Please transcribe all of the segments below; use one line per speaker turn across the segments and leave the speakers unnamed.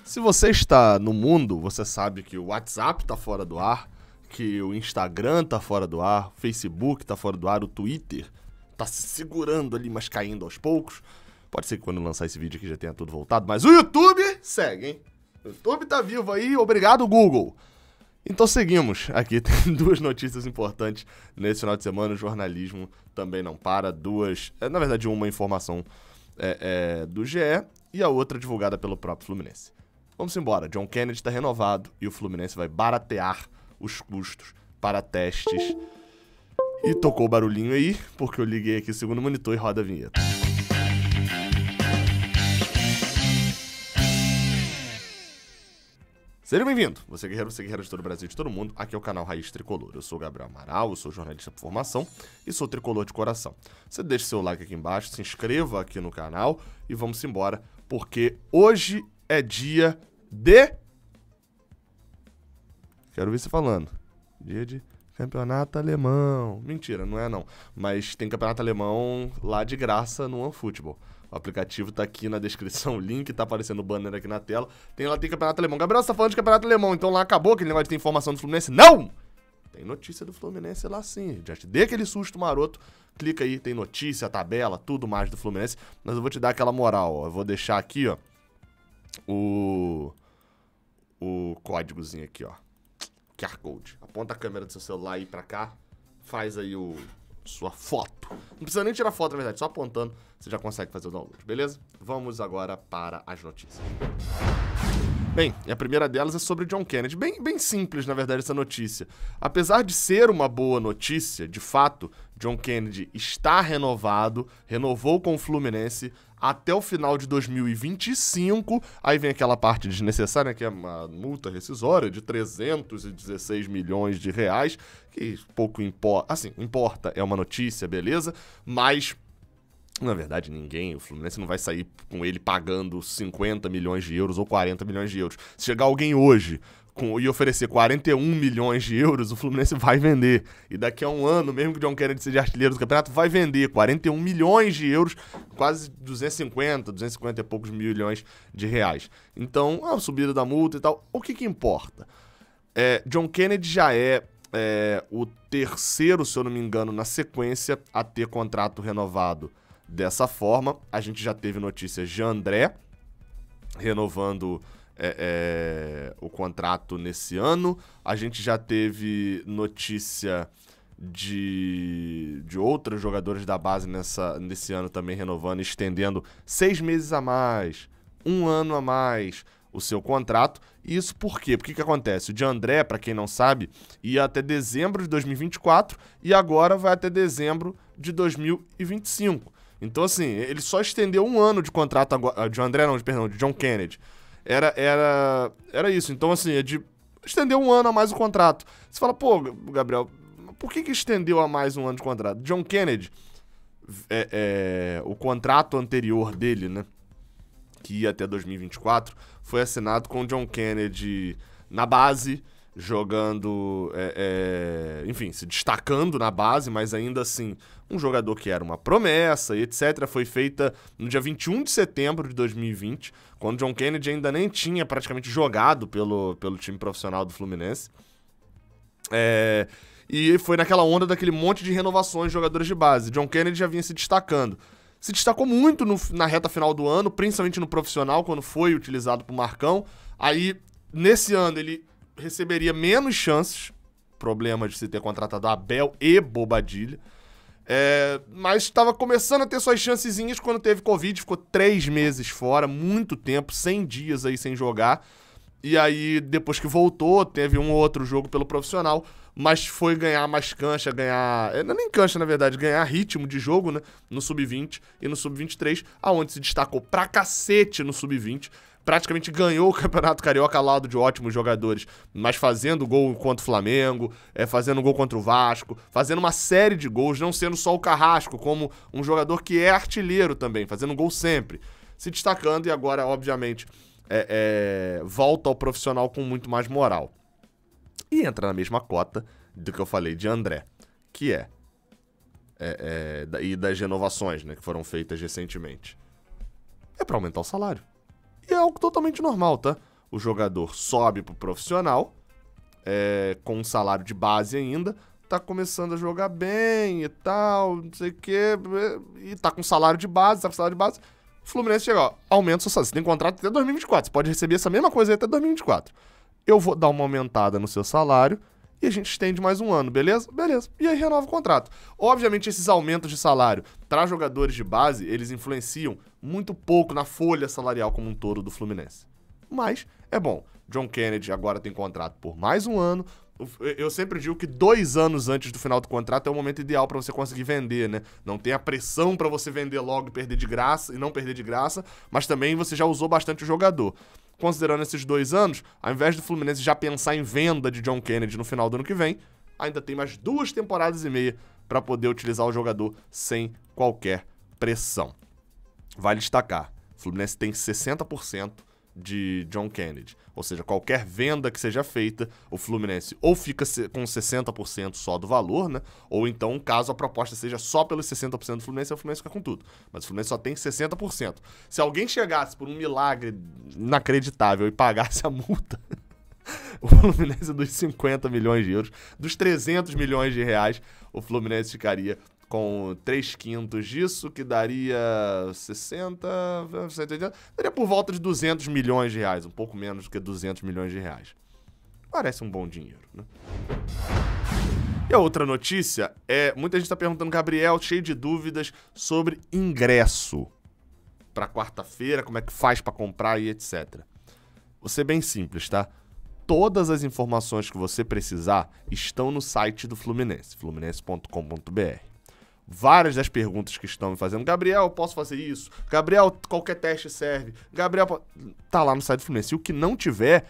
Se você está no mundo, você sabe que o WhatsApp tá fora do ar, que o Instagram tá fora do ar, o Facebook tá fora do ar, o Twitter tá se segurando ali, mas caindo aos poucos. Pode ser que quando eu lançar esse vídeo aqui já tenha tudo voltado, mas o YouTube segue, hein? O YouTube tá vivo aí, obrigado, Google. Então seguimos. Aqui tem duas notícias importantes nesse final de semana. O jornalismo também não para. Na verdade, uma informação do GE e a outra divulgada pelo próprio Fluminense. Vamos embora. John Kennedy está renovado e o Fluminense vai baratear os custos para testes. E tocou o barulhinho aí, porque eu liguei aqui o segundo monitor e roda a vinheta. Seja bem-vindo, você guerreiro de todo o Brasil e de todo mundo. Aqui é o canal Raiz Tricolor. Eu sou o Gabriel Amaral, eu sou jornalista por formação e sou tricolor de coração. Você deixa seu like aqui embaixo, se inscreva aqui no canal e vamos embora, porque hoje é dia de... Quero ver você falando. Dia de campeonato alemão. Mentira, não é não. Mas tem campeonato alemão lá de graça no OneFootball. O aplicativo tá aqui na descrição, o link tá aparecendo o banner aqui na tela. Tem campeonato alemão. Gabriel, você tá falando de campeonato alemão, então lá acabou aquele negócio de ter informação do Fluminense? Não! Tem notícia do Fluminense lá sim. Já te dei aquele susto maroto. Clica aí, tem notícia, tabela, tudo mais do Fluminense. Mas eu vou te dar aquela moral, ó. Eu vou deixar aqui, ó, o códigozinho aqui, ó. QR Code. Aponta a câmera do seu celular aí pra cá. Faz aí sua foto. Não precisa nem tirar foto, na verdade. Só apontando, você já consegue fazer o download, beleza? Vamos agora para as notícias. Bem, e a primeira delas é sobre John Kennedy. Bem simples, na verdade, essa notícia. Apesar de ser uma boa notícia, de fato, John Kennedy está renovou com o Fluminense até o final de 2025. Aí vem aquela parte desnecessária, né, que é uma multa rescisória de 316 milhões de reais, que pouco importa. Assim, importa, é uma notícia, beleza? Mas... na verdade, o Fluminense não vai sair com ele pagando 50 milhões de euros ou 40 milhões de euros. Se chegar alguém hoje e oferecer 41 milhões de euros, o Fluminense vai vender. E daqui a um ano, mesmo que o John Kennedy seja artilheiro do campeonato, vai vender 41 milhões de euros, quase 250 e poucos milhões de reais. Então, a subida da multa e tal, o que importa? John Kennedy já é o terceiro, se eu não me engano, na sequência a ter contrato renovado dessa forma. A gente já teve notícias de André renovando o contrato nesse ano. A gente já teve notícia de outros jogadores da base nesse ano também renovando, estendendo 6 meses a mais, 1 ano a mais o seu contrato. E isso por quê? Porque que acontece? O de André, para quem não sabe, ia até dezembro de 2024 e agora vai até dezembro de 2025. Então, assim, ele só estendeu 1 ano de contrato agora, de John Kennedy. Era isso. Então, assim, estendeu 1 ano a mais o contrato. Você fala, pô, Gabriel, por que estendeu a mais 1 ano de contrato? John Kennedy, o contrato anterior dele, né, que ia até 2024, foi assinado com o John Kennedy na base, jogando, enfim, se destacando na base, mas ainda assim, um jogador que era uma promessa e etc. Foi feita no dia 21 de setembro de 2020, quando John Kennedy ainda nem tinha praticamente jogado pelo time profissional do Fluminense. E foi naquela onda daquele monte de renovações de jogadores de base. John Kennedy já vinha se destacando. Se destacou muito na reta final do ano, principalmente no profissional, quando foi utilizado por Marcão. Aí, nesse ano, ele receberia menos chances, problema de se ter contratado Abel e Bobadilla, mas estava começando a ter suas chancezinhas quando teve Covid, ficou 3 meses fora, muito tempo, 100 dias aí sem jogar, e aí depois que voltou, teve um ou outro jogo pelo profissional, mas foi ganhar mais cancha, nem cancha na verdade, ganhar ritmo de jogo, né, no Sub-20 e no Sub-23, aonde se destacou pra cacete no Sub-20, praticamente ganhou o Campeonato Carioca ao lado de ótimos jogadores, mas fazendo gol contra o Flamengo, fazendo gol contra o Vasco, fazendo uma série de gols, não sendo só o Carrasco, como um jogador que é artilheiro também, fazendo gol sempre, se destacando e agora, obviamente, volta ao profissional com muito mais moral. E entra na mesma cota do que eu falei de André, que e das renovações, né, que foram feitas recentemente. É para aumentar o salário. E é algo totalmente normal, tá? o jogador sobe pro profissional, com um salário de base ainda, tá começando a jogar bem e tal, não sei o quê, e tá com salário de base, o Fluminense chega, ó, aumenta o seu salário, você tem contrato até 2024, você pode receber essa mesma coisa aí até 2024. Eu vou dar uma aumentada no seu salário e a gente estende mais um ano, beleza? Beleza. E aí renova o contrato. Obviamente, esses aumentos de salário para jogadores de base, eles influenciam muito pouco na folha salarial como um todo do Fluminense. Mas é bom. John Kennedy agora tem contrato por mais um ano. Eu sempre digo que 2 anos antes do final do contrato é o momento ideal para você conseguir vender, né? Não tem a pressão para você vender logo e não perder de graça, mas também você já usou bastante o jogador. Considerando esses 2 anos, ao invés do Fluminense já pensar em venda de John Kennedy no final do ano que vem, ainda tem mais 2 temporadas e meia para poder utilizar o jogador sem qualquer pressão. Vale destacar, o Fluminense tem 60% de John Kennedy. Ou seja, qualquer venda que seja feita, o Fluminense ou fica com 60% só do valor, né? Ou então, caso a proposta seja só pelos 60% do Fluminense, o Fluminense fica com tudo. Mas o Fluminense só tem 60%. Se alguém chegasse por um milagre inacreditável e pagasse a multa, o Fluminense dos 50 milhões de euros, dos 300 milhões de reais, o Fluminense ficaria com 3/5 disso, que daria 60, 180, daria por volta de 200 milhões de reais, um pouco menos do que 200 milhões de reais. Parece um bom dinheiro, né? E a outra notícia muita gente está perguntando, Gabriel, cheio de dúvidas sobre ingresso para quarta-feira, como é que faz para comprar e etc. Vou ser bem simples, tá? Todas as informações que você precisar estão no site do Fluminense, fluminense.com.br. Várias das perguntas que estão me fazendo, Gabriel, posso fazer isso? Gabriel, qualquer teste serve? Gabriel, tá lá no site do Fluminense. E o que não tiver,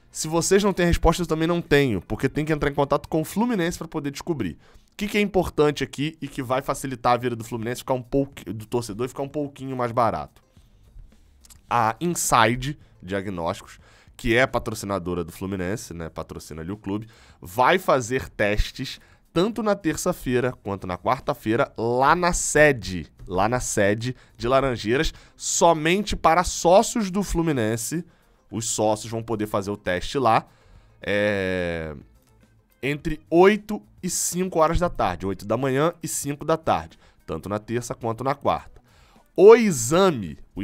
se vocês não têm resposta, eu também não tenho, porque tem que entrar em contato com o Fluminense para poder descobrir. O que é importante aqui e que vai facilitar a vida do Fluminense, do torcedor, ficar um pouquinho mais barato? A Inside Diagnósticos, que é patrocinadora do Fluminense, né, patrocina ali o clube, vai fazer testes tanto na terça-feira quanto na quarta-feira, lá na sede de Laranjeiras, somente para sócios do Fluminense. Os sócios vão poder fazer o teste lá entre 8 e 5 horas da tarde, 8 da manhã e 5 da tarde, tanto na terça quanto na quarta. O exame o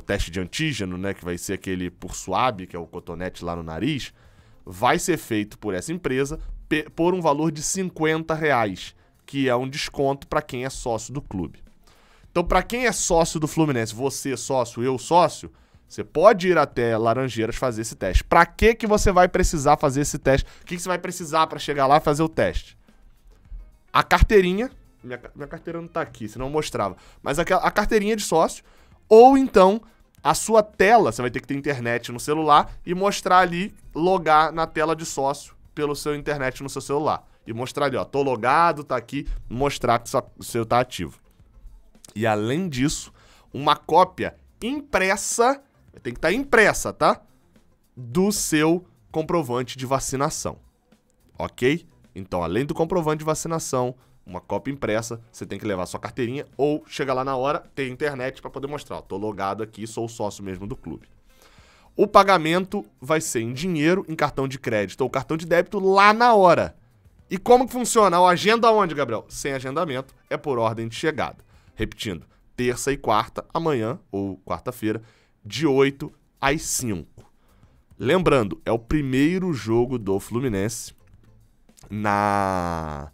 teste de antígeno, né, que vai ser aquele por suave, que é o cotonete lá no nariz, vai ser feito por essa empresa por um valor de R$50, que é um desconto para quem é sócio do clube. Então, para quem é sócio do Fluminense, você sócio, eu sócio, você pode ir até Laranjeiras fazer esse teste. Para que você vai precisar fazer esse teste? O que você vai precisar para chegar lá e fazer o teste? A carteirinha, minha carteira não tá aqui, senão eu mostrava, mas a carteirinha de sócio, ou então a sua tela, você vai ter que ter internet no celular e mostrar ali, logar na tela de sócio pelo seu internet no seu celular. E mostrar ali, ó, tô logado, tá aqui, mostrar que o seu tá ativo. E além disso, uma cópia impressa, tem que estar impressa, tá? Do seu comprovante de vacinação. Ok? Então, além do comprovante de vacinação, uma cópia impressa, você tem que levar sua carteirinha ou chegar lá na hora, ter internet para poder mostrar. Ó, tô logado aqui, sou sócio mesmo do clube. O pagamento vai ser em dinheiro, em cartão de crédito ou cartão de débito lá na hora. E como que funciona? A agenda onde, Gabriel? Sem agendamento, é por ordem de chegada. Repetindo, terça e quarta, amanhã ou quarta-feira, de 8 às 5. Lembrando, é o primeiro jogo do Fluminense na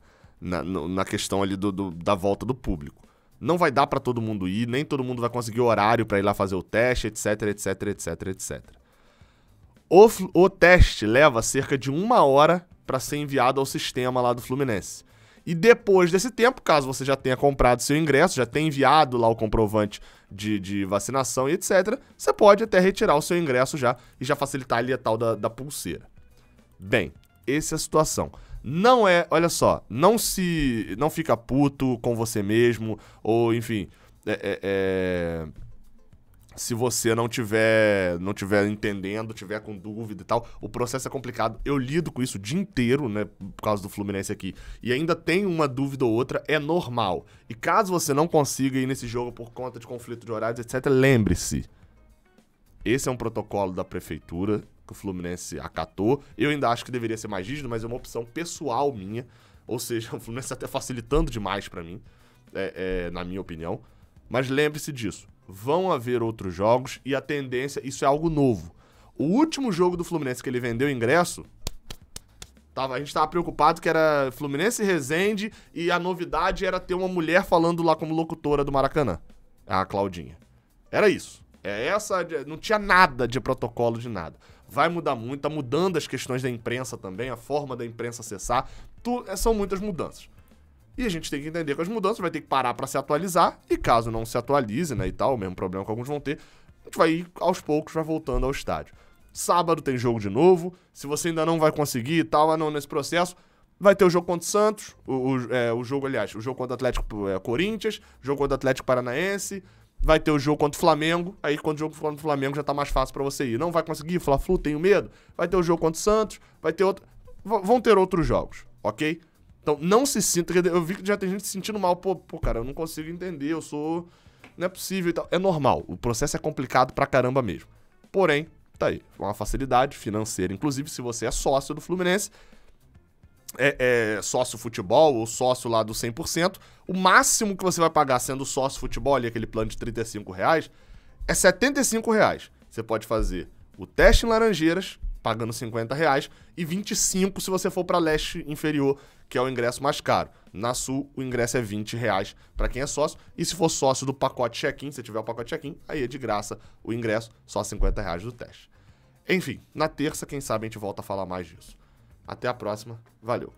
questão ali da volta do público. Não vai dar para todo mundo ir, nem todo mundo vai conseguir horário para ir lá fazer o teste, etc, etc, etc, etc. O teste leva cerca de 1 hora para ser enviado ao sistema lá do Fluminense. E depois desse tempo, caso você já tenha comprado seu ingresso, já tenha enviado lá o comprovante de vacinação e etc, você pode até retirar o seu ingresso já e já facilitar ali a tal da pulseira. Bem, essa é a situação. Não é, olha só, não fica puto com você mesmo, ou enfim, se você não tiver entendendo, tiver com dúvida e tal, o processo é complicado. Eu lido com isso o dia inteiro, né, por causa do Fluminense aqui, e ainda tem uma dúvida ou outra, é normal. E caso você não consiga ir nesse jogo por conta de conflito de horários, etc, lembre-se, Esse é um protocolo da prefeitura que o Fluminense acatou. Eu ainda acho que deveria ser mais rígido, mas é uma opção pessoal minha. Ou seja, o Fluminense até facilitando demais pra mim, na minha opinião. Mas lembre-se disso. Vão haver outros jogos e a tendência, isso é algo novo. O último jogo do Fluminense que ele vendeu ingresso, a gente tava preocupado que era Fluminense e Resende e a novidade era ter uma mulher falando lá como locutora do Maracanã. A Claudinha. Era isso. Não tinha nada de protocolo de nada. Vai mudar muito, tá mudando as questões da imprensa também, a forma da imprensa acessar. São muitas mudanças. E a gente tem que entender que as mudanças vai ter que parar pra se atualizar, e caso não se atualize, né, e tal, o mesmo problema que alguns vão ter, a gente vai ir aos poucos, vai voltando ao estádio. Sábado tem jogo de novo, se você ainda não vai conseguir e tal, nesse processo, vai ter o jogo contra o Santos, o jogo contra o Atlético Corinthians, jogo contra o Atlético Paranaense, vai ter o jogo contra o Flamengo, aí quando o jogo contra o Flamengo já tá mais fácil pra você ir. Não vai conseguir, Fla-Flu, tenho medo. Vai ter o jogo contra o Santos, vai ter outro... Vão ter outros jogos, ok? Então não se sinta... Eu vi que já tem gente se sentindo mal. Pô, cara, eu não consigo entender, eu sou... Não é possível e tal. É normal, o processo é complicado pra caramba mesmo. Porém, tá aí, uma facilidade financeira. Inclusive, se você é sócio do Fluminense, sócio futebol ou sócio lá do 100%, o máximo que você vai pagar sendo sócio futebol, ali aquele plano de R$35, é R$75. Você pode fazer o teste em Laranjeiras, pagando R$50, e R$25 se você for para leste inferior, que é o ingresso mais caro. Na Sul, o ingresso é R$20 para quem é sócio, e se for sócio do pacote check-in, se tiver o pacote check-in, aí é de graça o ingresso, só R$50 do teste. Enfim, na terça, quem sabe a gente volta a falar mais disso. Até a próxima, valeu!